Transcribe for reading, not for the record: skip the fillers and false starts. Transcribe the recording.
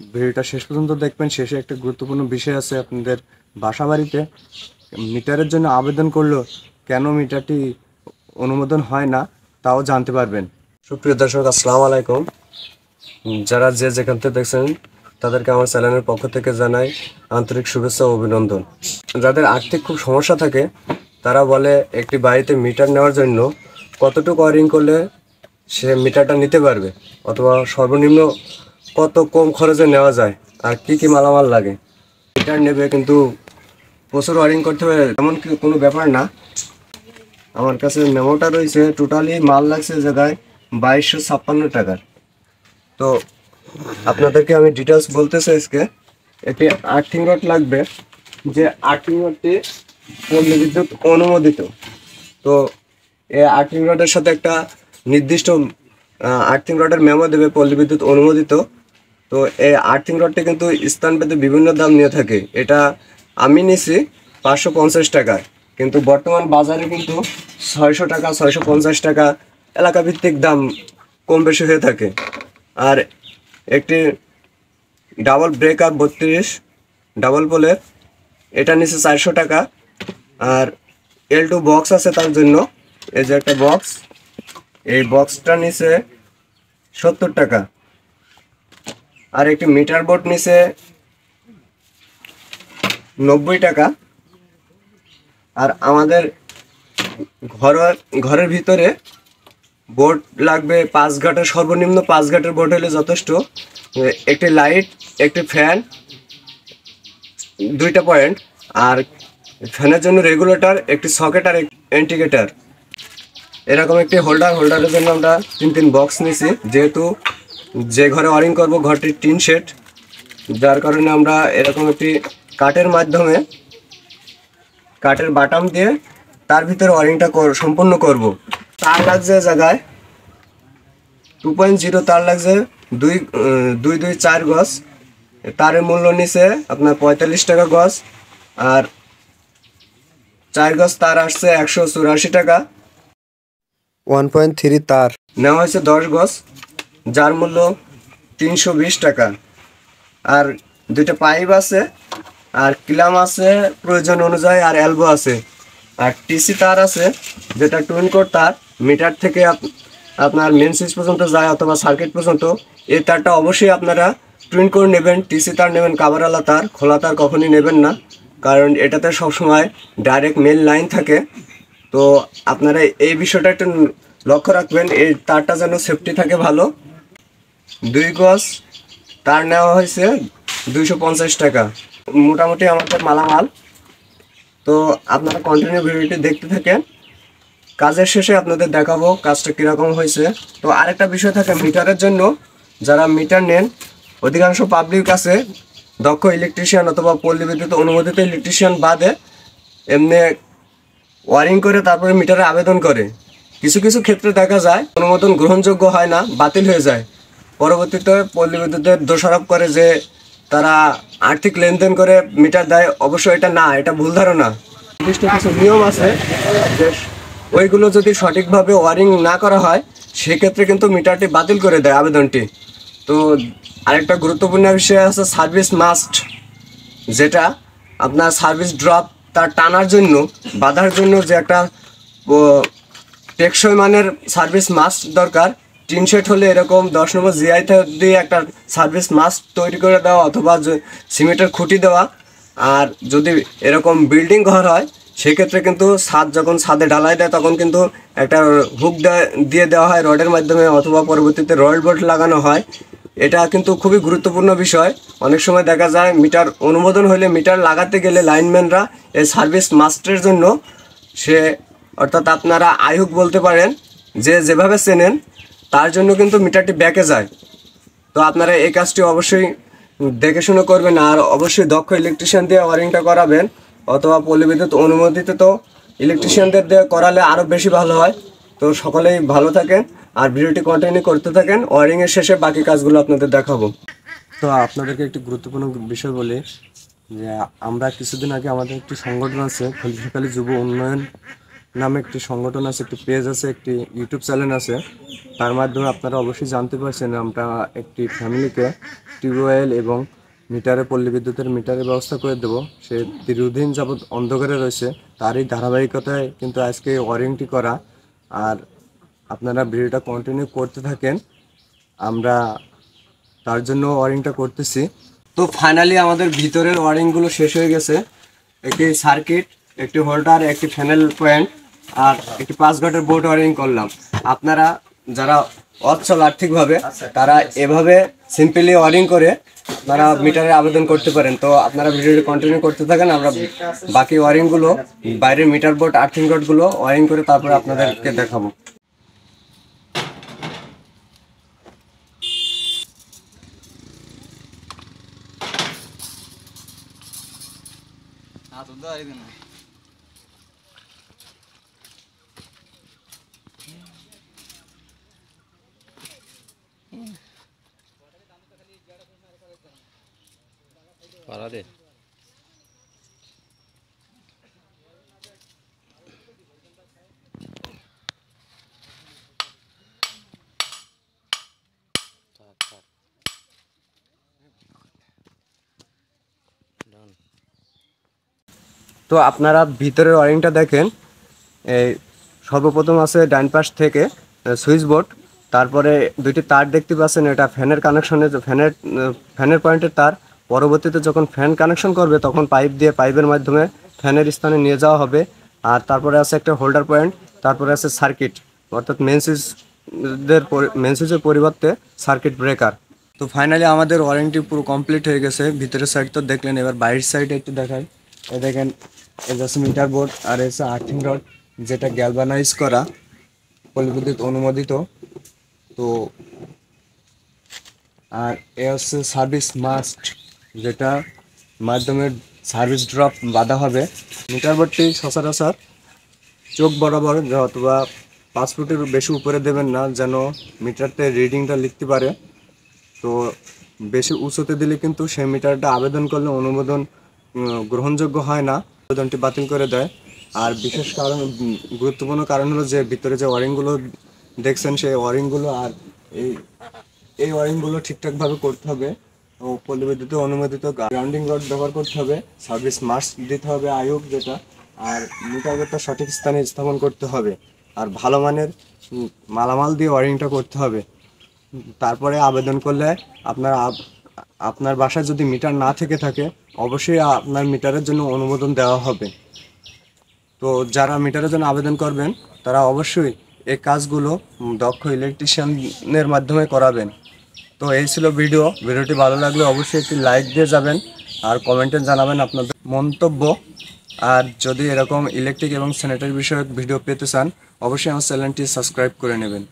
ভিডিওটা শেষ পর্যন্ত দেখবেন। শেষে একটা গুরুত্বপূর্ণ বিষয় আছে। আপনাদের বাসা বাড়িতে মিটারের জন্য আবেদন করলেও কেন মিটারটি অনুমোদন হয় না তাও জানতে পারবেন। সুপ্রিয় দর্শক, আসসালামু আলাইকুম। যারা যেখান থেকে দেখছেন তাদেরকে আমার চ্যানেলের পক্ষ থেকে জানাই আন্তরিক শুভেচ্ছা ও অভিনন্দন। যাদের আর্থিক খুব সমস্যা থাকে তারা বলে একটি বাড়িতে মিটার নেওয়ার জন্য কতটুকু ওয়ারিং করলে সে মিটারটা নিতে পারবে, অথবা সর্বনিম্ন কত কম খরচে নেওয়া যায়, আর কি কি মালামাল লাগে। মিটার নেবে কিন্তু প্রচুর ওয়ারিং করতে হবে এমন কি কোনো ব্যাপার না। আমার কাছে মেমোটা রয়েছে, টোটালি মাল লাগছে জায়গায় 2256 টাকার। তো আপনাদেরকে আমি ডিটেলস বলতে চাই আজকে। একটি আর্থিং রড লাগবে, যে আর্থিং রডটি পল্লী বিদ্যুৎ অনুমোদিত। তো এই আর্থিং রডের সাথে একটা নির্দিষ্ট আর্থিং রডের মেমো দেবে পল্লী বিদ্যুৎ অনুমোদিত। তো এই আর্থিং রডটি কিন্তু স্থানভেদে বিভিন্ন দাম নিয়ে থাকে। এটা আমি নিছি 550 টাকায়, কিন্তু বর্তমান বাজারে কিন্তু 600 টাকা, 650 টাকা এলাকা ভিত্তিক দাম কম বেশি হয়ে থাকে। আর একটি ডাবল ব্রেকার 32 ডাবল পোলের, এটা নিচে 400 টাকা। আর L2 বক্স আছে তার জন্য, এই যে একটা বক্স, এই বক্সটা নিচে 70 টাকা। আর একটি মিটার বোর্ড নিচে 90 টাকা। আর আমাদের ঘরের ভিতরে বোর্ড লাগবে 5 ঘাটের, সর্বনিম্ন 5 ঘাটের বোর্ড হলে যথেষ্ট। একটি লাইট, একটি ফ্যান, 2টা পয়েন্ট, আর ফ্যানের জন্য রেগুলেটর, একটি সকেট আর ইন্ডিকেটর। এরকম একটি হোল্ডারের জন্য আমরা 3 বক্স নিয়েছি, যেহেতু যে ঘরে ওয়ারিং করব ঘরটি টিন শেড, যার কারণে আমরা এরকম একটি কাঠের মাধ্যমে, কাঠের বাটাম দিয়ে তার ভিতরে ওয়ারিংটা সম্পূর্ণ করব। তার লাগছে জায়গায় 2.0 তার লাগছে 2.4 গজ। তারের মূল্য নিচে আপনার 45 টাকা গজ। আর 4 গজ তার আসছে 184 টাকা। 1.3 তার নেওয়া হয়েছে 10 গজ, যার মূল্য 320 টাকা। আর 2টা পাইপ আছে, আর ক্লাম আছে প্রয়োজন অনুযায়ী, আর এলবো আছে। আর টিসি তার আছে, যেটা টুইন কোড তার, মিটার থেকে আপনার মেন সুইচ পর্যন্ত যায় অথবা সার্কিট পর্যন্ত। এই তারটা অবশ্যই আপনারা টুইন করে নেবেন। টিসি তার নেবেন কাভারওয়ালা তার, খোলা তার কখনই নেবেন না, কারণ এটাতে সবসময় ডাইরেক্ট মেন লাইন থাকে। তো আপনারা এই বিষয়টা একটু লক্ষ্য রাখবেন, এই তারটা যেন সেফটি থাকে ভালো। 2 গজ তার নেওয়া হয়েছে 250 টাকা। মোটামুটি আমাদের মালামাল। তো আপনারা কন্টিনিউ ভিডিওটি দেখতে থাকেন, কাজের শেষে আপনাদের দেখাবো কাজটা কীরকম হয়েছে। তো আরেকটা বিষয় থাকে মিটারের জন্য, যারা মিটার নেন অধিকাংশ পাবলিক আছে দক্ষ ইলেকট্রিশিয়ান অথবা পল্লী বিদ্যুৎ অনুমোদিত ইলেকট্রিশিয়ান বাদে এমনি ওয়ারিং করে তারপরে মিটারে আবেদন করে। কিছু কিছু ক্ষেত্রে দেখা যায় অনুমোদন গ্রহণযোগ্য হয় না, বাতিল হয়ে যায়। পরবর্তীতে পল্লী বিদ্যুতের দোষারোপ করে যে তারা আর্থিক লেনদেন করে মিটার দেয়। অবশ্য এটা না, এটা ভুল ধারণা। নির্দিষ্ট কিছু নিয়ম আছে, যে ওইগুলো যদি সঠিকভাবে ওয়ারিং না করা হয় সেক্ষেত্রে কিন্তু মিটারটি বাতিল করে দেয় আবেদনটি। তো আরেকটা গুরুত্বপূর্ণ বিষয় আছে সার্ভিস মাস্ট, যেটা আপনার সার্ভিস ড্রপ তার টানার জন্য, বাঁধার জন্য যে একটা টেকসই মানের সার্ভিস মাস্ট দরকার। টিন শেড হলে এরকম 10 নম্বর জিআই দিয়ে একটা সার্ভিস মাস্ট তৈরি করে দেওয়া, অথবা সিমেন্টের খুঁটি দেওয়া। আর যদি এরকম বিল্ডিং ঘর হয় সেক্ষেত্রে কিন্তু যখন ছাদে ঢালাই দেয় তখন কিন্তু একটা হুক দিয়ে দেওয়া হয় রডের মাধ্যমে, অথবা পরবর্তীতে রড বোল্ট লাগানো হয়। এটা কিন্তু খুবই গুরুত্বপূর্ণ বিষয়। অনেক সময় দেখা যায় মিটার অনুমোদন হলে মিটার লাগাতে গেলে লাইনম্যানরা এই সার্ভিস মাস্টের জন্য, সে অর্থাৎ আপনারা আইহুক বলতে পারেন, যে যেভাবে চেনেন, তার জন্য কিন্তু মিটারটি ব্যাকে যায়। তো আপনারা এই কাজটি অবশ্যই দেখে শুনে করবেন, আর অবশ্যই দক্ষ ইলেকট্রিশিয়ান দিয়ে ওয়ারিংটা করাবেন, অথবা পল্লী বিদ্যুৎ অনুমোদিত তো ইলেকট্রিশিয়ানদের দিয়ে করালে আরও বেশি ভালো হয়। তো সকলেই ভালো থাকেন আর ভিডিওটি কন্টিনিউ করতে থাকেন। ওয়ারিংয়ের শেষে বাকি কাজগুলো আপনাদের দেখাবো। তো আপনাদেরকে একটি গুরুত্বপূর্ণ বিষয় বলি, যে আমরা কিছুদিন আগে আমাদের একটি সংগঠন আছে খলিশাখালী যুব উন্নয়ন নামে একটি সংগঠন আছে, একটি পেজ আছে, একটি ইউটিউব চ্যানেল আছে। তার মাধ্যমে আপনারা অবশ্যই জানতে পারছেন আমরা একটি ফ্যামিলিকে টিউবওয়েল এবং পল্লী বিদ্যুতের মিটারের ব্যবস্থা করে দেব। সে দীর্ঘদিন যাবৎ অন্ধকারে রয়েছে, তারই ধারাবাহিকতায় কিন্তু আজকে ওয়ারিংটি করা। আর আপনারা ভিডিওটা কন্টিনিউ করতে থাকেন, আমরা তার জন্য ওয়ারিংটা করতেছি। তো ফাইনালি আমাদের ভিতরের ওয়ারিংগুলো শেষ হয়ে গেছে। একটি সার্কিট, একটি হোল্ডার, একটি ফ্যানেল পয়েন্ট আর একটি 5 ঘটের বোর্ড ওয়ারিং করলাম। আপনারা যারা অচ্ছল আর্থিকভাবে তারা এভাবে সিম্পলি ওয়ারিং করে আপনারা মিটারে আবেদন করতে পারেন। তো আপনারা ভিডিওটি কন্টিনিউ করতে থাকেন, আমরা বাকি ওয়ারিংগুলো, বাইরের মিটার বোর্ড, আর্থিং রডগুলো ওয়ারিং করে তারপরে আপনাদেরকে দেখাবো। পারা দে তো আপনারা ভিতরের ওয়ারিংটা দেখেন। এই সর্বপ্রথম আছে ডান পাশ থেকে সুইচ বোর্ড, তারপরে দুইটি তার দেখতে পাচ্ছেন, এটা ফ্যানের কানেকশনের, ফ্যানের পয়েন্টের তার। পরবর্তীতে যখন ফ্যান কানেকশন করবে তখন পাইপ দিয়ে, পাইপের মাধ্যমে ফ্যানের স্থানে নিয়ে যাওয়া হবে। আর তারপরে আছে একটা হোল্ডার পয়েন্ট, তারপরে আছে সার্কিট, অর্থাৎ মেন সুইচের পরিবর্তে সার্কিট ব্রেকার। তো ফাইনালি আমাদের ওয়ারেন্টি পুরো কমপ্লিট হয়ে গেছে। ভিতরের সাইড তো দেখলেন, এবার বাইরের সাইডে একটু দেখাই। এই দেখেন, এই যাচ্ছে মিটার বোর্ড আর এসে আর্থিং রড, যেটা গ্যালভানাইজ করা, পল্লী বিদ্যুৎ অনুমোদিত। তো আর এ হচ্ছে সার্ভিস মাস্ট, যেটা মাধ্যমে সার্ভিস ড্রপ বাঁধা হবে। মিটার বোর্ডটি সচরাচর চোখ বরাবর অথবা 5 ফুটের বেশি উপরে দেবেন না, যেন মিটারতে রিডিংটা লিখতে পারে। তো বেশি উঁচুতে দিলে কিন্তু সেই মিটারটা আবেদন করলে অনুমোদন গ্রহণযোগ্য হয় না, আবেদনটি বাতিল করে দেয়। আর বিশেষ কারণ, গুরুত্বপূর্ণ কারণ হলো যে ভিতরে যে ওয়ারিংগুলো দেখছেন, সেই ওয়ারিংগুলো আর এই ওয়ারিংগুলো ঠিকঠাকভাবে করতে হবে। ও পল্লী বিদ্যুতের অনুমোদিত গ্রাউন্ডিং রড ব্যবহার করতে হবে, সার্ভিস মাস্ক দিতে হবে আয়ুক যেটা, আর মিটারটা সঠিক স্থানে স্থাপন করতে হবে, আর ভালো মানের মালামাল দিয়ে ওয়ারিংটা করতে হবে। তারপরে আবেদন করলে আপনার বাসায় যদি মিটার না থেকে থাকে, অবশ্যই আপনার মিটারের জন্য অনুমোদন দেওয়া হবে। তো যারা মিটারের জন্য আবেদন করবেন তারা অবশ্যই এই কাজগুলো দক্ষ ইলেকট্রিশিয়ানের মাধ্যমে করাবেন। তো এই ছিল ভিডিওটি ভালো লাগলে অবশ্যই একটি লাইক দিয়ে যাবেন আর কমেন্টে জানাবেন আপনাদের মন্তব্য। আর যদি এরকম ইলেকট্রিক এবং স্যানিটারি বিষয়ক ভিডিও পেতে চান, অবশ্যই আমার চ্যানেলটি সাবস্ক্রাইব করে নেবেন।